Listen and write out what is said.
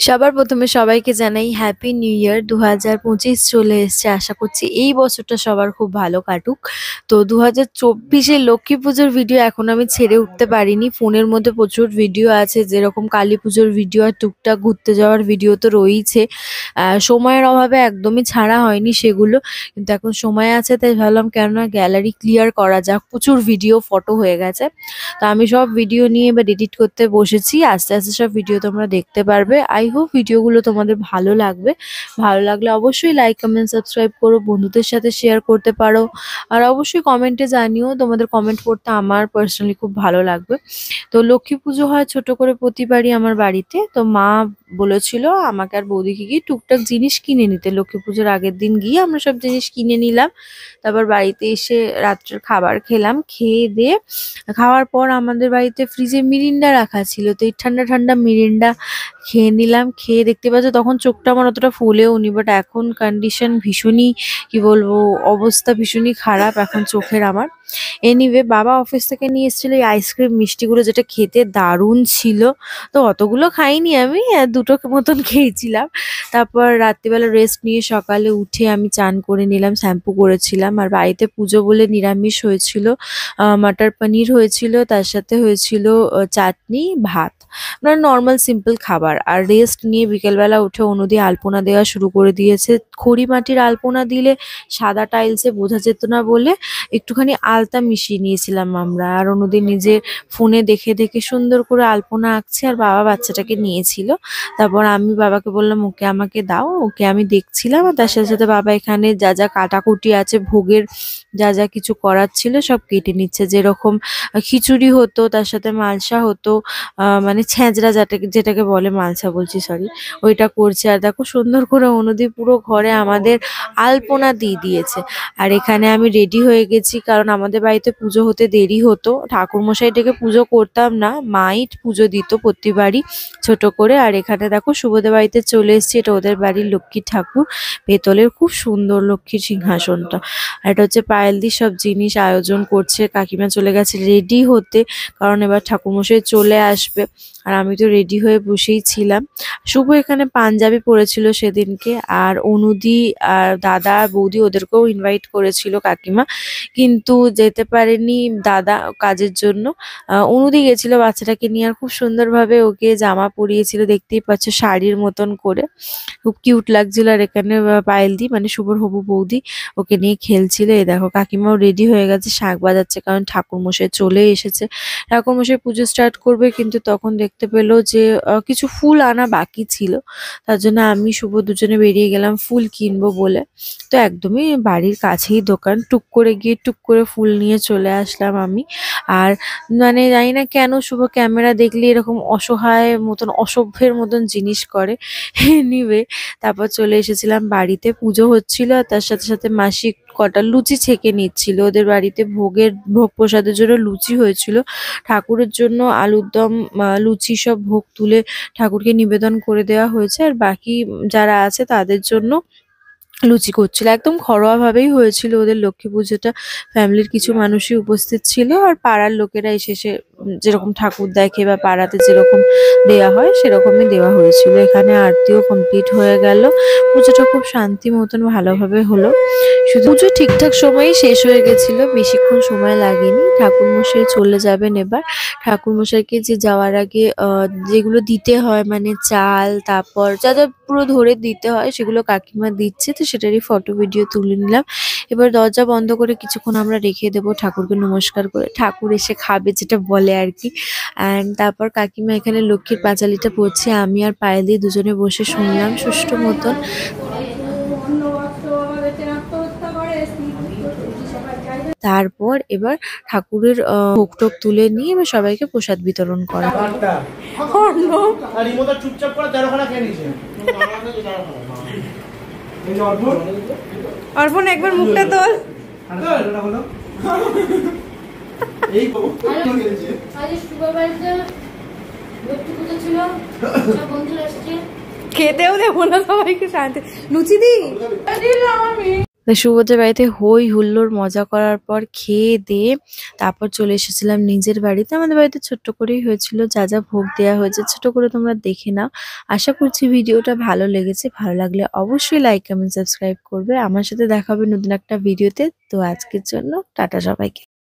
সবার প্রথমে সবাইকে জানাই হ্যাপি নিউ ইয়ার। 2025 চলে এসছে। আশা করছি এই বছরটা সবার খুব ভালো কাটুক। তো 2024-এর লক্ষ্মী পুজোর ভিডিও এখন আমি ছেড়ে উঠতে পারিনি। ফোনের মধ্যে প্রচুর ভিডিও আছে, যেরকম কালী পুজোর ভিডিও আর টুকটাক ঘুরতে যাওয়ার ভিডিও তো রয়েইছে। সময়ের অভাবে একদমই ছাড়া হয়নি সেগুলো, কিন্তু এখন সময় আছে তাই ভাবলাম কেননা গ্যালারি ক্লিয়ার করা যাক। প্রচুর ভিডিও ফটো হয়ে গেছে, তো আমি সব ভিডিও নিয়ে এবার এডিট করতে বসেছি। আস্তে আস্তে সব ভিডিও তোমরা দেখতে পারবে। আই হোপ ভিডিওগুলো তোমাদের ভালো লাগবে। ভালো লাগলে অবশ্যই লাইক কমেন্ট সাবস্ক্রাইব করো, বন্ধুদের সাথে শেয়ার করতে পারো। আর অবশ্যই কমেন্টে জানিও, তোমাদের কমেন্ট পড়তে আমার পার্সোনালি খুব ভালো লাগবে। তো লক্ষ্মী পুজো হয় ছোট করে প্রতিবারই আমার বাড়িতে। তো মা বলেছিল আমাকে আর বৌদিকে গিয়ে টুকটাক জিনিস কিনে নিতে। লক্ষ্মী পুজোর আগের দিন গিয়ে আমরা সব জিনিস কিনে নিলাম। তারপর বাড়িতে এসে রাত্রের খাবার খেলাম। খেয়ে দিয়ে খাওয়ার পর আমাদের বাড়িতে ফ্রিজে মিরিন্ডা রাখা ছিল, তো এই ঠান্ডা ঠান্ডা মিরিন্ডা খেয়ে নিলাম। খেয়ে দেখতে পাচ্ছ তখন চোখটা আমার অতটা ফুলেও নি, বাট এখন কন্ডিশন ভীষণই, কি বলবো, অবস্থা ভীষণই খারাপ এখন চোখের আমার। এনিওয়ে, বাবা অফিস থেকে নিয়ে এসেছিল এই আইসক্রিম মিষ্টিগুলো, যেটা খেতে দারুণ ছিল। তো অতগুলো খাইনি আমি, দুটো মতন খেয়েছিলাম। তারপর রাত্রিবেলা রেস্ট নিয়ে সকালে উঠে আমি চান করে নিলাম, শ্যাম্পু করেছিলাম। আর বাড়িতে পুজো বলে নিরামিষ হয়েছিল, মটর পনির হয়েছিল, তার সাথে হয়েছিল চাটনি, ভাত, মানে নর্মাল সিম্পল খাবার। আর রেস্ট নিয়ে বিকেলবেলা উঠে অনুদি আলপনা দেওয়া শুরু করে দিয়েছে। খড়ি মাটির আলপনা দিলে সাদা টাইলসে বোঝা যেত না বলে একটুখানি আলতা মিশিয়ে নিয়েছিলাম আমরা। আর অনুদি নিজে ফোনে দেখে দেখে সুন্দর করে আলপনা আঁকছে, আর বাবা বাচ্চাটাকে নিয়েছিল। তারপর আমি বাবাকে বললাম ওকে আমাকে দাও, ওকে আমি দেখছিলাম। আর তার সাথে সাথে বাবা এখানে যা যা কাটাকুটি আছে, ভোগের যা যা কিছু করার ছিল সব কেটে নিচ্ছে। যেরকম খিচুড়ি হতো, তার সাথে মালসা হতো, মানে ছ্যাঁচড়া যেটাকে বলে, মালসা বলছি সরি, ওইটা করছে। আর দেখো সুন্দর করে অনুদি পুরো ঘরে আমাদের আলপনা দিয়ে দিয়েছে। আর এখানে আমি রেডি হয়ে গেছি, কারণ আমাদের বাড়িতে পুজো হতে দেরি হতো। ঠাকুরমশাই ডেকে পুজো করতাম না, মাই পুজো দিত প্রতিবারই ছোট করে। আর এখানে দেখো শুভদের বাড়িতে চলে এসেছি, এটা ওদের বাড়ির লক্ষ্মী ঠাকুর, পেতলের, খুব সুন্দর লক্ষ্মীর সিংহাসনটা। আর এটা হচ্ছে পায়েলদি সব জিনিস আয়োজন করছে। কাকিমা চলে গেছে রেডি হতে, কারণ এবার ঠাকুরমশাই চলে আসবে। আর আমি তো রেডি হয়ে বসেই ছিলাম। শুভ এখানে পাঞ্জাবি পরেছিল সেদিনকে। আর অনুদি আর দাদা বৌদি ওদেরকেও ইনভাইট করেছিল কাকিমা, কিন্তু যেতে পারেনি দাদা কাজের জন্য। অনুদি গেছিল বাচ্চাটাকে নিয়ে, আর খুব সুন্দরভাবে ওকে জামা পরিয়েছিল, দেখতেই পাচ্ছ শাড়ির মতন করে, খুব কিউট লাগছিল। আর এখানে পায়েলদি মানে শুভর হবু বৌদি ওকে নিয়ে খেলছিল। এই দেখো কাকিমাও রেডি হয়ে গেছে, শাঁখ বাজাচ্ছে, কারণ ঠাকুরমশাই চলে এসেছে। ঠাকুরমশাই পুজো স্টার্ট করবে, কিন্তু তখন দেখতে পেলো যে কিছু ফুল আনা বাকি ছিল। তার জন্য আমি শুভ দুজনে বেরিয়ে গেলাম ফুল কিনবো বলে। তো একদমই বাড়ির কাছেই দোকান, টুক করে গিয়ে টুক করে ফুল নিয়ে চলে আসলাম আমি। আর মানে জানি না কেন শুভ ক্যামেরা দেখলে এরকম অসহায় মতন, অসভ্যের মতন জিনিস করে। এনিওয়ে, তারপর চলে এসেছিলাম বাড়িতে। পুজো হচ্ছিল, আর তার সাথে সাথে মাসি কটা লুচি ছেঁকে নিচ্ছিল। ওদের বাড়িতে ভোগ প্রসাদের জন্য লুচি হয়েছিল, ঠাকুরের জন্য আলুর দম, লুচি সব ভোগ তুলে ঠাকুরকে নিবেদন করে দেওয়া হয়েছে। আর বাকি যারা আছে তাদের জন্য লুচি করছিল। একদম ঘরোয়া ভাবেই হয়েছিল ওদের লক্ষ্মী পুজোটা। ফ্যামিলির কিছু মানুষই উপস্থিত ছিল, আর পাড়ার লোকেরা এসে যেরকম ঠাকুর দেখে বা পাড়াতে যেরকম দেওয়া হয় সেরকমই দেওয়া হয়েছিল। এখানে আরতিও কমপ্লিট হয়ে গেল। পুজোটা খুব শান্তি মতন ভালোভাবে হলো। শুধু পুজো ঠিকঠাক সময়েই শেষ হয়ে গেছিল, বেশিক্ষণ সময় লাগেনি। ঠাকুরমশাই চলে যাবেন এবার। ঠাকুরমশাইকে যে যাওয়ার আগে যেগুলো দিতে হয়, মানে চাল, তারপর যা যা পুরো ধরে দিতে হয় সেগুলো কাকিমা দিচ্ছে, তো সেটারই ফটো ভিডিও তুলে নিলাম। এবার দরজা বন্ধ করে কিছুক্ষণ আমরা রেখে দেবো ঠাকুরকে নমস্কার করে, ঠাকুর এসে খাবে যেটা বলে আর কি। অ্যান্ড তারপর কাকিমা এখানে লক্ষ্মীর পাঁচালিটা পড়ছে, আমি আর পায়েলি দুজনে বসে শুনলাম সুষ্ঠু মতন। তারপর এবার ঠাকুরের ভোগ টোগ তুলে নিয়ে এবার সবাইকে প্রসাদ বিতরণ করা। অর্পণ একবার মুখটা তোল। খেতেও দেবো না সবাইকে, শান্তি। লুচি দি তো শুভদের বাড়িতে হই হুল্লোড় মজা করার পর খেয়ে দিয়ে তারপর চলে এসেছিলাম নিজের বাড়িতে। আমাদের বাড়িতে ছোট্ট করেই হয়েছিল, যা যা ভোগ দেওয়া হয়েছে ছোট করে তোমরা দেখে নাও। আশা করছি ভিডিওটা ভালো লেগেছে, ভালো লাগলে অবশ্যই লাইক কমেন্ট সাবস্ক্রাইব করবে। আমার সাথে দেখা হবে নতুন একটা ভিডিওতে। তো আজকের জন্য টাটা সবাইকে।